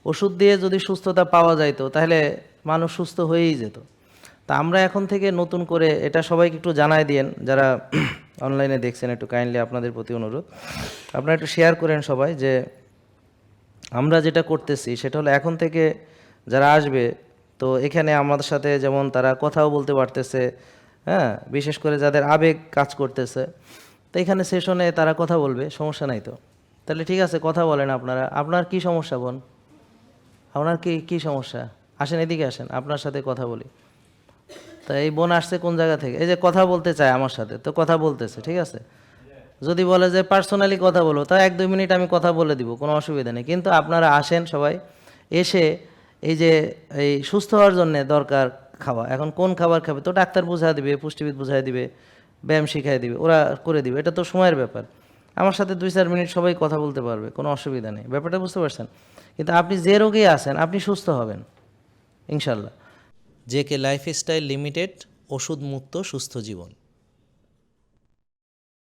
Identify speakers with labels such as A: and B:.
A: ওষুধ দিয়ে যদি সুস্থতা পাওয়া যাইতো তাহলে মানুষ সুস্থ হয়েই যেত। তা আমরা এখন থেকে নতুন করে এটা সবাইকে একটু জানায় দিয়েন, যারা অনলাইনে দেখছেন একটু কাইন্ডলি আপনাদের প্রতি অনুরোধ, আপনারা একটু শেয়ার করেন সবাই যে আমরা যেটা করতেছি সেটা হলো এখন থেকে যারা আসবে তো এখানে আমাদের সাথে যেমন তারা কথাও বলতে পারতেছে, হ্যাঁ, বিশেষ করে যাদের আবেগ কাজ করতেছে, তো এখানে সেশনে তারা কথা বলবে, সমস্যা নাই তো। তাহলে ঠিক আছে, কথা বলেন আপনারা। আপনার কি সমস্যা বোন? আপনার কি সমস্যা? আসেন, এদিকে আসেন, আপনার সাথে কথা বলি। তা এই বোন আসছে কোন জায়গা থেকে? এই যে কথা বলতে চায় আমার সাথে, তো কথা বলতেছে, ঠিক আছে। যদি বলে যে পার্সোনালি কথা বলো, তা 1-2 মিনিট আমি কথা বলে দিব, কোনো অসুবিধা নেই। কিন্তু আপনারা আসেন সবাই, এসে এই যে এই সুস্থ হওয়ার জন্য দরকার খাওয়া, এখন কোন খাবার খাবে তো ডাক্তার বুঝাই দিবে, পুষ্টিবিদ বুঝাই দিবে, ব্যায়াম শিখাই দিবে, ওরা করে দিবে, এটা তো সময়ের ব্যাপার। আমার সাথে 2-4 মিনিট সবাই কথা বলতে পারবে, কোনো অসুবিধা নেই, ব্যাপারটা বুঝতে পারছেন। কিন্তু আপনি যে রোগী আছেন আপনি সুস্থ হবেন ইনশাল্লাহ। জেকে লাইফস্টাইল লিমিটেড, ওষুধ মুক্ত সুস্থ জীবন।